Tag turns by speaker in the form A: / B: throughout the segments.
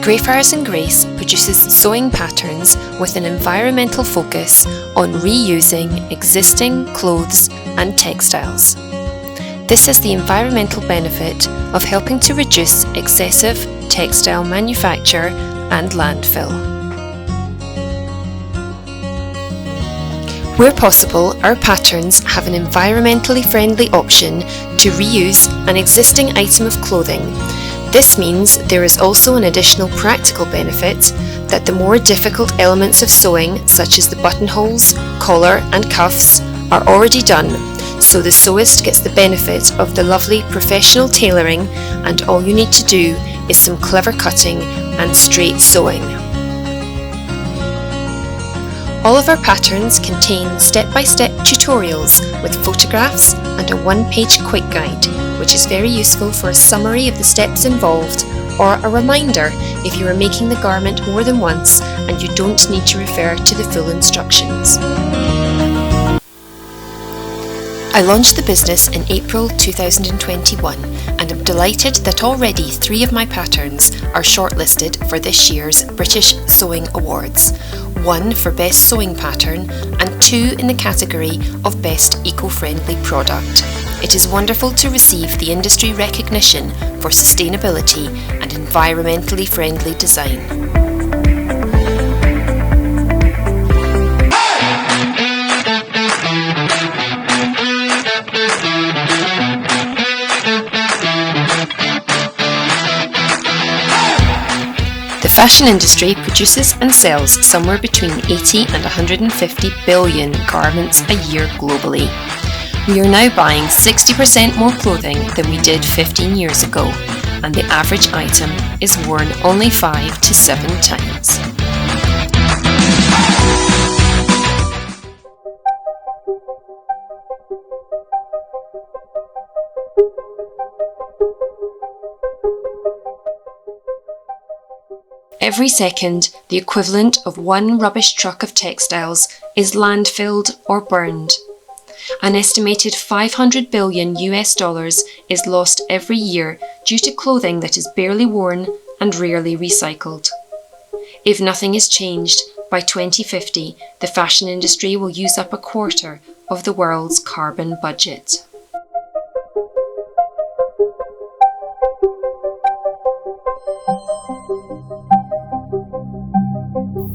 A: Greyfriars and Grace produces sewing patterns with an environmental focus on reusing existing clothes and textiles. This has the environmental benefit of helping to reduce excessive textile manufacture and landfill. Where possible, our patterns have an environmentally friendly option to reuse an existing item of clothing. This means there is also an additional practical benefit that the more difficult elements of sewing, such as the buttonholes, collar and cuffs, are already done, so the sewist gets the benefit of the lovely professional tailoring, and all you need to do is some clever cutting and straight sewing. All of our patterns contain step-by-step tutorials with photographs and a one-page quick guide, which is very useful for a summary of the steps involved or a reminder if you are making the garment more than once and you don't need to refer to the full instructions. I launched the business in April 2021 and am delighted that already 3 of my patterns are shortlisted for this year's British Sewing Awards, 1 for Best Sewing Pattern and 2 in the category of Best Eco-Friendly Product. It is wonderful to receive the industry recognition for sustainability and environmentally friendly design. The fashion industry produces and sells somewhere between 80 and 150 billion garments a year globally. We are now buying 60% more clothing than we did 15 years ago, and the average item is worn only 5 to 7 times. Every second, the equivalent of 1 rubbish truck of textiles is landfilled or burned. An estimated $500 billion is lost every year due to clothing that is barely worn and rarely recycled. If nothing is changed, by 2050, the fashion industry will use up a quarter of the world's carbon budget.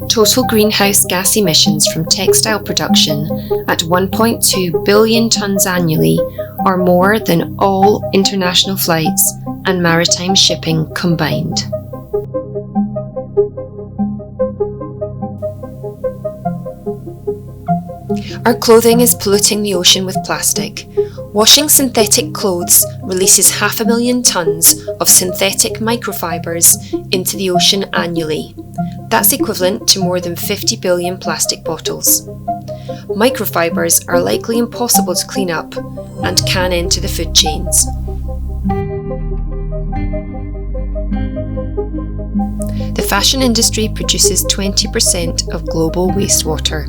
A: Total greenhouse gas emissions from textile production at 1.2 billion tonnes annually are more than all international flights and maritime shipping combined. Our clothing is polluting the ocean with plastic. Washing synthetic clothes releases 500,000 tonnes of synthetic microfibres into the ocean annually. That's equivalent to more than 50 billion plastic bottles. Microfibres are likely impossible to clean up and can enter the food chains. The fashion industry produces 20% of global wastewater.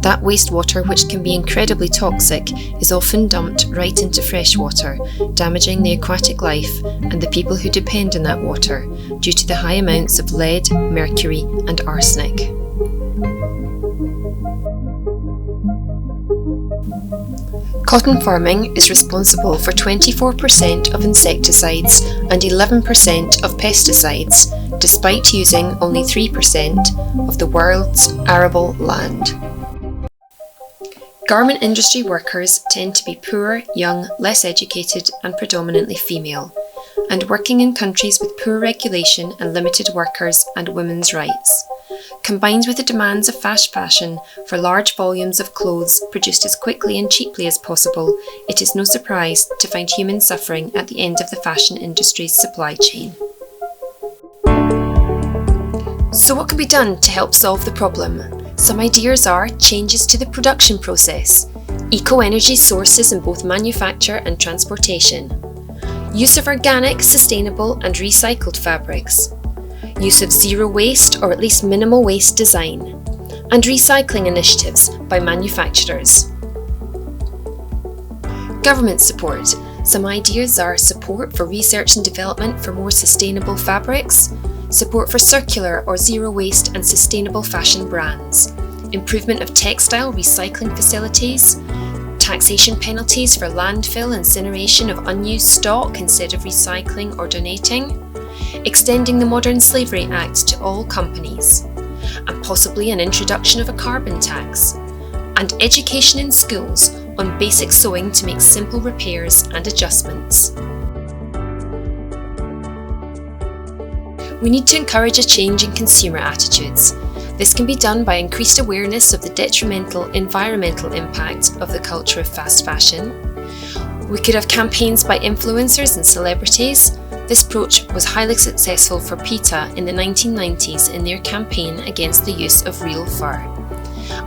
A: That wastewater, which can be incredibly toxic, is often dumped right into freshwater, damaging the aquatic life and the people who depend on that water due to the high amounts of lead, mercury and arsenic. Cotton farming is responsible for 24% of insecticides and 11% of pesticides, despite using only 3% of the world's arable land. Garment industry workers tend to be poor, young, less educated and predominantly female, and working in countries with poor regulation and limited workers and women's rights. Combined with the demands of fast fashion for large volumes of clothes produced as quickly and cheaply as possible, it is no surprise to find human suffering at the end of the fashion industry's supply chain. So what can be done to help solve the problem? Some ideas are changes to the production process, eco-energy sources in both manufacture and transportation, use of organic, sustainable and recycled fabrics, use of zero waste or at least minimal waste design, and recycling initiatives by manufacturers. Government support. Some ideas are support for research and development for more sustainable fabrics, support for circular or zero waste and sustainable fashion brands, improvement of textile recycling facilities, taxation penalties for landfill incineration of unused stock instead of recycling or donating, extending the Modern Slavery Act to all companies, and possibly an introduction of a carbon tax, and education in schools on basic sewing to make simple repairs and adjustments. We need to encourage a change in consumer attitudes. This can be done by increased awareness of the detrimental environmental impact of the culture of fast fashion. We could have campaigns by influencers and celebrities. This approach was highly successful for PETA in the 1990s in their campaign against the use of real fur.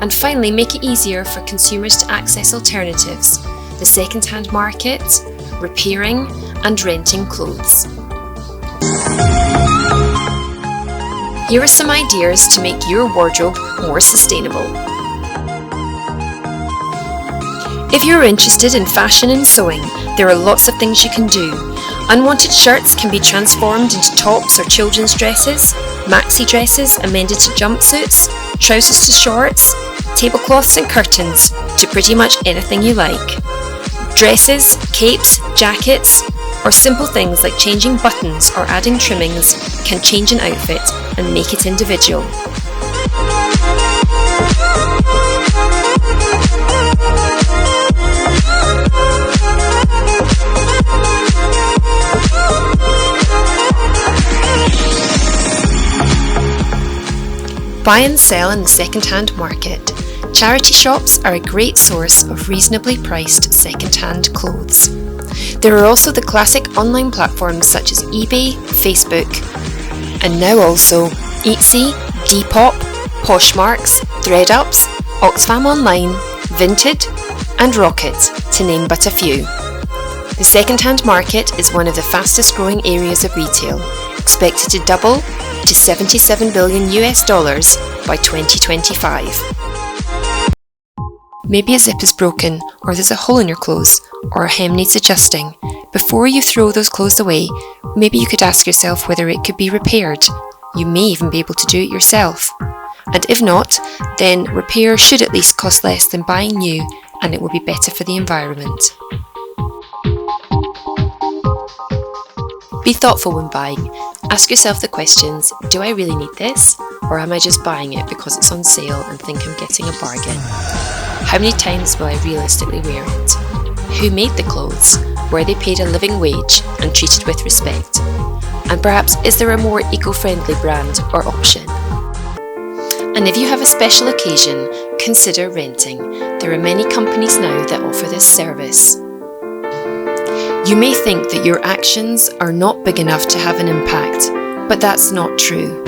A: And finally, make it easier for consumers to access alternatives, the second-hand market, repairing and renting clothes. Here are some ideas to make your wardrobe more sustainable. If you're interested in fashion and sewing, there are lots of things you can do. Unwanted shirts can be transformed into tops or children's dresses, maxi dresses amended to jumpsuits, trousers to shorts, tablecloths and curtains to pretty much anything you like. Dresses, capes, jackets, or simple things like changing buttons or adding trimmings can change an outfit and make it individual. Buy and sell in the second-hand market. Charity shops are a great source of reasonably priced second-hand clothes. There are also the classic online platforms such as eBay, Facebook, and now also Etsy, Depop, Poshmarks, ThreadUps, Oxfam Online, Vinted, and Rocket, to name but a few. The second-hand market is one of the fastest growing areas of retail, expected to double to $77 billion by 2025. Maybe a zip is broken, or there's a hole in your clothes, or a hem needs adjusting. Before you throw those clothes away, maybe you could ask yourself whether it could be repaired. You may even be able to do it yourself. And if not, then repair should at least cost less than buying new, and it will be better for the environment. Be thoughtful when buying. Ask yourself the questions, do I really need this? Or am I just buying it because it's on sale and think I'm getting a bargain? How many times will I realistically wear it? Who made the clothes? Were they paid a living wage and treated with respect? And perhaps is there a more eco-friendly brand or option? And if you have a special occasion, consider renting. There are many companies now that offer this service. You may think that your actions are not big enough to have an impact, but that's not true.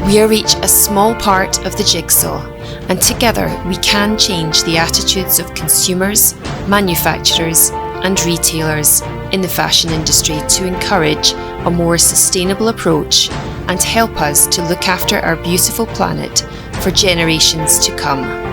A: We are each a small part of the jigsaw, and together we can change the attitudes of consumers, manufacturers, and retailers in the fashion industry to encourage a more sustainable approach and help us to look after our beautiful planet for generations to come.